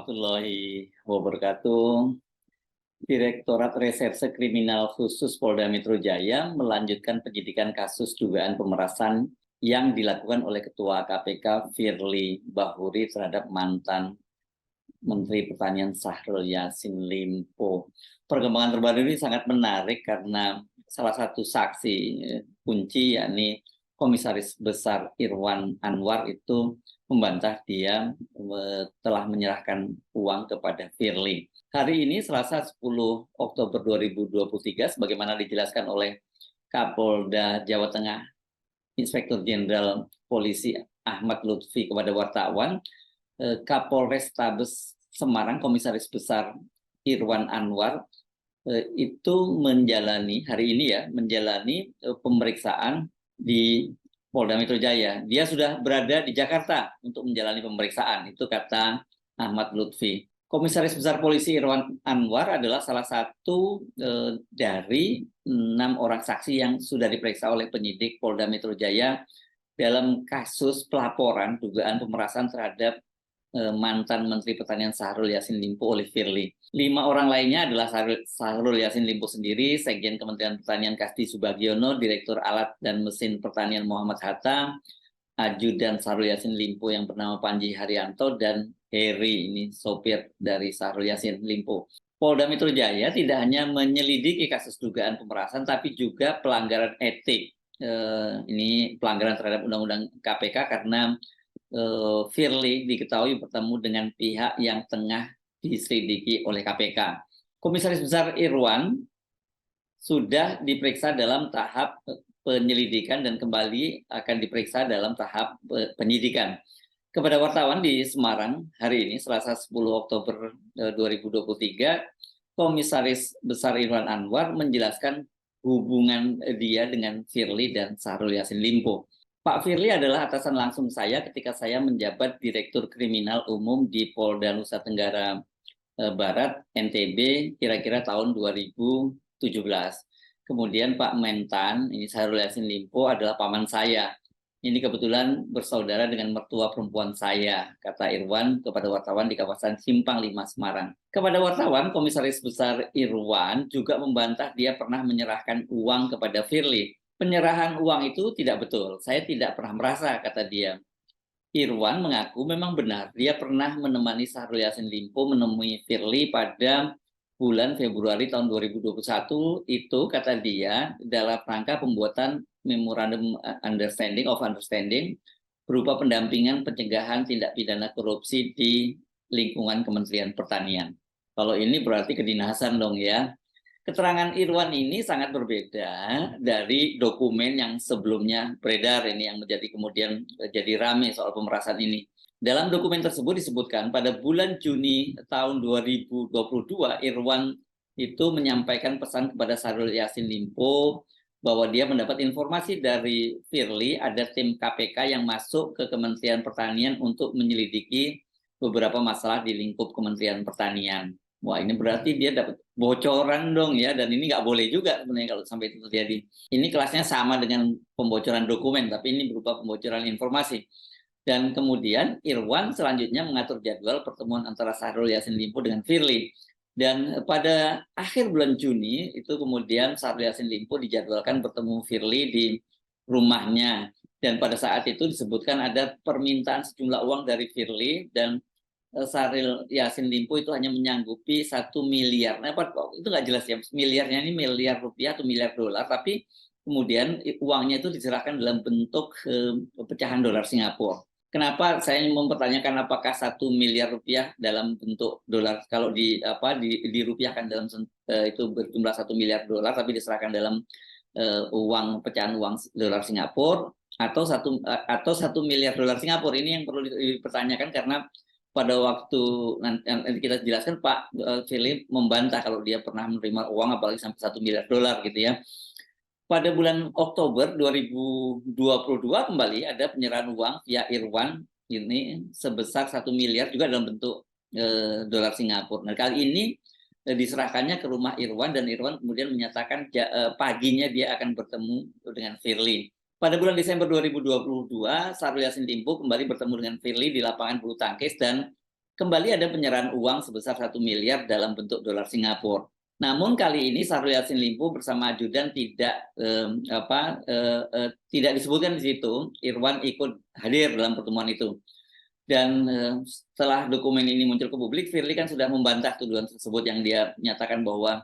warahmatullahi wabarakatuh. Direktorat Reserse Kriminal Khusus Polda Metro Jaya melanjutkan penyidikan kasus dugaan pemerasan yang dilakukan oleh Ketua KPK Firly Bahuri terhadap mantan Menteri Pertanian Syahrul Yassin Limpo. Perkembangan terbaru ini sangat menarik karena salah satu saksi kunci, yakni Komisaris Besar Irwan Anwar, itu membantah dia telah menyerahkan uang kepada Firly. Hari ini Selasa 10 Oktober 2023, sebagaimana dijelaskan oleh Kapolda Jawa Tengah Inspektur Jenderal Polisi Ahmad Lutfi kepada wartawan, Kapolrestabes Semarang Komisaris Besar Irwan Anwar itu menjalani hari ini menjalani pemeriksaan di Polda Metro Jaya. Dia sudah berada di Jakarta untuk menjalani pemeriksaan, itu kata Ahmad Lutfi. Komisaris Besar Polisi Irwan Anwar adalah salah satu dari 6 orang saksi yang sudah diperiksa oleh penyidik Polda Metro Jaya dalam kasus pelaporan dugaan pemerasan terhadap mantan Menteri Pertanian Syahrul Yassin Limpo oleh Firly. 5 orang lainnya adalah Syahrul Yassin Limpo sendiri, Sekjen Kementerian Pertanian Kasti Subagiono, Direktur Alat dan Mesin Pertanian Muhammad Hatta, Ajudan Syahrul Yassin Limpo yang bernama Panji Haryanto, dan Heri, ini sopir dari Syahrul Yassin Limpo. Polda Metro Jaya tidak hanya menyelidiki kasus dugaan pemerasan, tapi juga pelanggaran etik. Ini pelanggaran terhadap Undang-Undang KPK karena Firly diketahui bertemu dengan pihak yang tengah diselidiki oleh KPK. Komisaris Besar Irwan sudah diperiksa dalam tahap penyelidikan dan kembali akan diperiksa dalam tahap penyidikan. Kepada wartawan di Semarang hari ini, Selasa 10 Oktober 2023, Komisaris Besar Irwan Anwar menjelaskan hubungan dia dengan Firly dan Syahrul Yassin Limpo. Pak Firly adalah atasan langsung saya ketika saya menjabat Direktur Kriminal Umum di Polda Nusa Tenggara Barat, NTB, kira-kira tahun 2017. Kemudian Pak Mentan, ini Syahrul Yassin Limpo, adalah paman saya. Ini kebetulan bersaudara dengan mertua perempuan saya, kata Irwan kepada wartawan di kawasan Simpang 5 Semarang. Kepada wartawan, Komisaris Besar Irwan juga membantah dia pernah menyerahkan uang kepada Firly. Penyerahan uang itu tidak betul. Saya tidak pernah merasa, kata dia. Irwan mengaku memang benar. Dia pernah menemani Syahrul Yassin Limpo menemui Firly pada bulan Februari tahun 2021. Itu, kata dia, dalam rangka pembuatan Memorandum of Understanding berupa pendampingan pencegahan tindak pidana korupsi di lingkungan Kementerian Pertanian. Kalau ini berarti kedinasan dong ya. Keterangan Irwan ini sangat berbeda dari dokumen yang sebelumnya beredar ini, yang menjadi kemudian jadi rame soal pemerasan ini. Dalam dokumen tersebut disebutkan pada bulan Juni tahun 2022, Irwan itu menyampaikan pesan kepada Syahrul Yassin Limpo bahwa dia mendapat informasi dari Firly ada tim KPK yang masuk ke Kementerian Pertanian untuk menyelidiki beberapa masalah di lingkup Kementerian Pertanian. Wah, ini berarti dia dapat bocoran dong ya, dan ini nggak boleh juga sebenarnya kalau sampai itu terjadi. Ini kelasnya sama dengan pembocoran dokumen, tapi ini berupa pembocoran informasi. Dan kemudian Irwan selanjutnya mengatur jadwal pertemuan antara Syahrul Yassin Limpo dengan Firly. Dan pada akhir bulan Juni itu kemudian Syahrul Yassin Limpo dijadwalkan bertemu Firly di rumahnya. Dan pada saat itu disebutkan ada permintaan sejumlah uang dari Firly, dan Syahrul Yassin Limpo itu hanya menyanggupi 1 miliar. Nah, itu nggak jelas ya, miliarnya ini miliar rupiah atau miliar dolar, tapi kemudian uangnya itu diserahkan dalam bentuk pecahan dolar Singapura. Kenapa saya mempertanyakan apakah 1 miliar rupiah dalam bentuk dolar, kalau dirupiahkan dalam itu berjumlah 1 miliar dolar, tapi diserahkan dalam uang pecahan uang dolar Singapura, atau 1 miliar dolar Singapura. Ini yang perlu dipertanyakan, karena pada waktu nanti kita jelaskan Pak Firly membantah kalau dia pernah menerima uang apalagi sampai 1 miliar dolar gitu ya. Pada bulan Oktober 2022 kembali ada penyerahan uang via Irwan ini sebesar 1 miliar juga dalam bentuk dolar Singapura. Nah, kali ini diserahkannya ke rumah Irwan, dan Irwan kemudian menyatakan paginya dia akan bertemu dengan Firly. Pada bulan Desember 2022, Syahrul Yassin Limpo kembali bertemu dengan Firly di lapangan bulu tangkis, dan kembali ada penyerahan uang sebesar 1 miliar dalam bentuk dolar Singapura. Namun kali ini Syahrul Yassin Limpo bersama ajudan tidak disebutkan di situ Irwan ikut hadir dalam pertemuan itu. Dan setelah dokumen ini muncul ke publik, Firly kan sudah membantah tuduhan tersebut yang dia nyatakan bahwa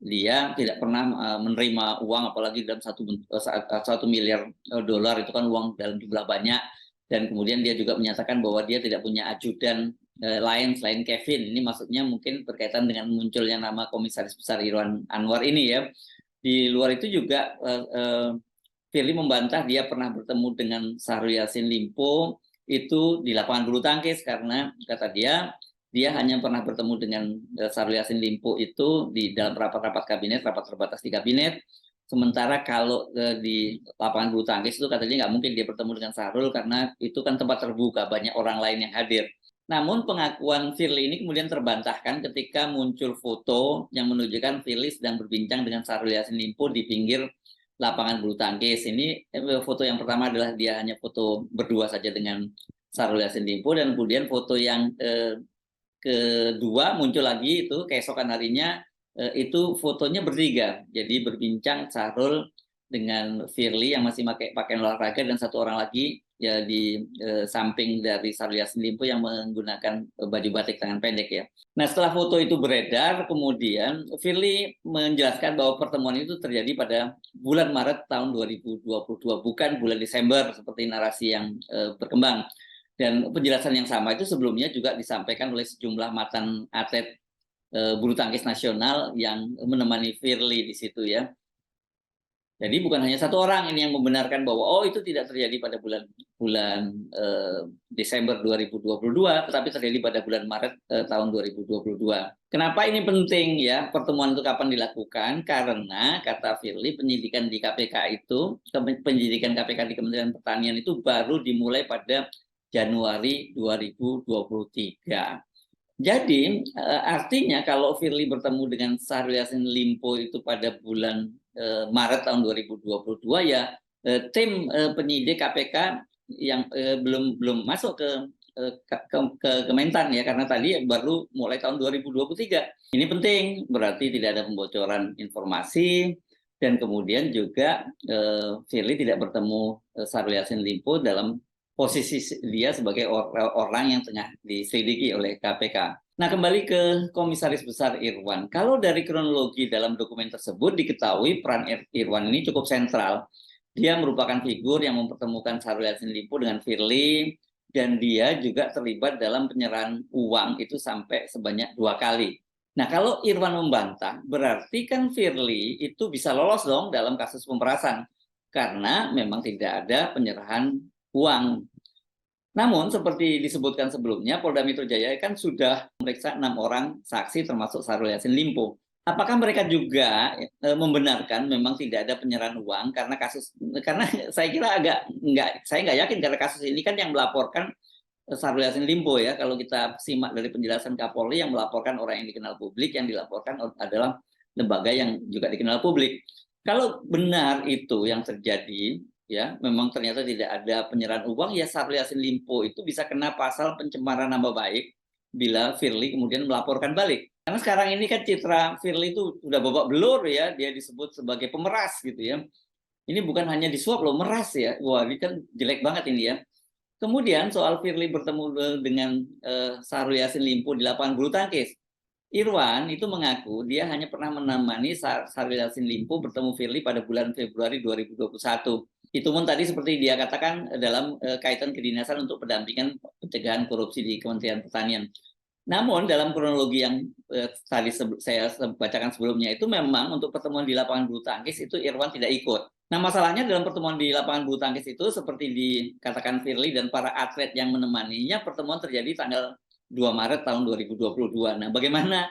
dia tidak pernah menerima uang, apalagi dalam 1 miliar dolar itu kan uang dalam jumlah banyak. Dan kemudian dia juga menyatakan bahwa dia tidak punya ajudan lain selain Kevin. Ini maksudnya mungkin berkaitan dengan munculnya nama Komisaris Besar Irwan Anwar ini ya. Di luar itu juga Firly membantah dia pernah bertemu dengan Syahrul Yassin Limpo itu di lapangan bulu tangkis, karena kata dia hanya pernah bertemu dengan Syahrul Yassin Limpo itu di dalam rapat-rapat kabinet, rapat terbatas di kabinet. Sementara kalau di lapangan bulu tangkis itu katanya nggak mungkin dia bertemu dengan Syahrul karena itu kan tempat terbuka, banyak orang lain yang hadir. Namun pengakuan Firly ini kemudian terbantahkan ketika muncul foto yang menunjukkan Firly sedang berbincang dengan Syahrul Yassin Limpo di pinggir lapangan bulu tangkis. Ini foto yang pertama adalah dia hanya foto berdua saja dengan Syahrul Yassin Limpo, dan kemudian foto yang kedua muncul lagi itu keesokan harinya, itu fotonya bertiga. Jadi berbincang Syahrul dengan Firly yang masih pakai pakaian olahraga, dan satu orang lagi ya di samping dari Syahrul Yassin Limpo yang menggunakan baju batik tangan pendek ya. Nah, setelah foto itu beredar, kemudian Firly menjelaskan bahwa pertemuan itu terjadi pada bulan Maret tahun 2022, bukan bulan Desember seperti narasi yang berkembang. Dan penjelasan yang sama itu sebelumnya juga disampaikan oleh sejumlah mantan atlet bulu tangkis nasional yang menemani Firly di situ ya. Jadi bukan hanya satu orang ini yang membenarkan bahwa itu tidak terjadi pada bulan Desember 2022, tetapi terjadi pada bulan Maret tahun 2022. Kenapa ini penting ya, pertemuan itu kapan dilakukan? Karena kata Firly, penyidikan di KPK itu, penyidikan KPK di Kementerian Pertanian itu baru dimulai pada Januari 2023. Jadi artinya kalau Firly bertemu dengan Syahrul Yassin Limpo itu pada bulan Maret tahun 2022 ya, tim penyidik KPK yang belum masuk ke Kementan ya, karena tadi baru mulai tahun 2023. Ini penting, berarti tidak ada pembocoran informasi, dan kemudian juga Firly tidak bertemu Syahrul Yassin Limpo dalam posisi dia sebagai orang yang tengah diselidiki oleh KPK. Nah, kembali ke Komisaris Besar Irwan. Kalau dari kronologi dalam dokumen tersebut diketahui peran Irwan ini cukup sentral. Dia merupakan figur yang mempertemukan Syahrul Yassin Limpo dengan Firly, dan dia juga terlibat dalam penyerahan uang itu sampai sebanyak 2 kali. Nah, kalau Irwan membantah, berarti kan Firly itu bisa lolos dong dalam kasus pemerasan, karena memang tidak ada penyerahan uang. Namun seperti disebutkan sebelumnya, Polda Metro Jaya kan sudah memeriksa 6 orang saksi termasuk Syahrul Yassin Limpo. Apakah mereka juga membenarkan memang tidak ada penyerahan uang, karena saya kira saya nggak yakin, karena kasus ini kan yang melaporkan Syahrul Yassin Limpo ya. Kalau kita simak dari penjelasan Kapolri, yang melaporkan orang yang dikenal publik, yang dilaporkan adalah lembaga yang juga dikenal publik. Kalau benar itu yang terjadi, ya memang ternyata tidak ada penyerahan uang, ya Syahrul Yassin Limpo itu bisa kena pasal pencemaran nama baik bila Firly kemudian melaporkan balik. Karena sekarang ini kan citra Firly itu sudah babak belur ya, dia disebut sebagai pemeras gitu ya. Ini bukan hanya disuap loh, meras ya. Wah, ini kan jelek banget ini ya. Kemudian soal Firly bertemu dengan Syahrul Yassin Limpo di lapangan bulu tangkis. Irwan itu mengaku dia hanya pernah menemani Syahrul Yassin Limpo bertemu Firly pada bulan Februari 2021. Itu pun tadi seperti dia katakan dalam kaitan kedinasan untuk pendampingan pencegahan korupsi di Kementerian Pertanian. Namun dalam kronologi yang tadi saya bacakan sebelumnya itu memang untuk pertemuan di lapangan bulu tangkis itu Irwan tidak ikut. Nah, masalahnya dalam pertemuan di lapangan bulu tangkis itu seperti dikatakan Firly dan para atlet yang menemaninya, pertemuan terjadi tanggal 2 Maret tahun 2022. Nah, bagaimana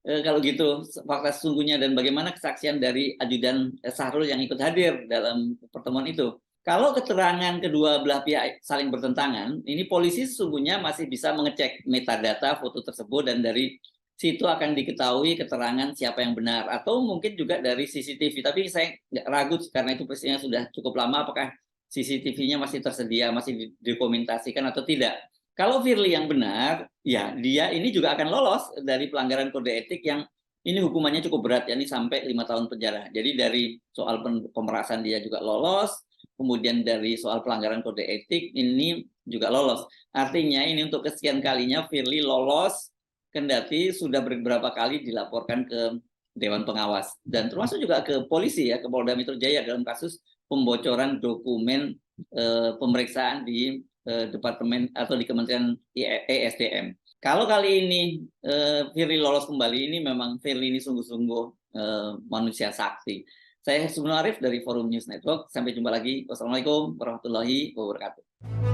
kalau gitu fakta sesungguhnya, dan bagaimana kesaksian dari ajudan Syahrul yang ikut hadir dalam pertemuan itu? Kalau keterangan kedua belah pihak saling bertentangan, ini polisi sesungguhnya masih bisa mengecek metadata foto tersebut, dan dari situ akan diketahui keterangan siapa yang benar, atau mungkin juga dari CCTV. Tapi saya nggak ragu karena itu peristiwa sudah cukup lama, apakah CCTV-nya masih tersedia, masih didokumentasikan atau tidak. Kalau Firly yang benar, ya dia ini juga akan lolos dari pelanggaran kode etik yang ini hukumannya cukup berat, yakni sampai 5 tahun penjara. Jadi dari soal pemerasan dia juga lolos, kemudian dari soal pelanggaran kode etik ini juga lolos. Artinya ini untuk kesekian kalinya Firly lolos, kendati sudah beberapa kali dilaporkan ke Dewan Pengawas dan termasuk juga ke polisi ya, ke Polda Metro Jaya dalam kasus pembocoran dokumen pemeriksaan di departemen atau di Kementerian ESDM. Kalau kali ini Firly lolos kembali, ini memang Firly ini sungguh-sungguh manusia sakti. Saya Subnu Arif dari Forum News Network. Sampai jumpa lagi. Wassalamualaikum warahmatullahi wabarakatuh.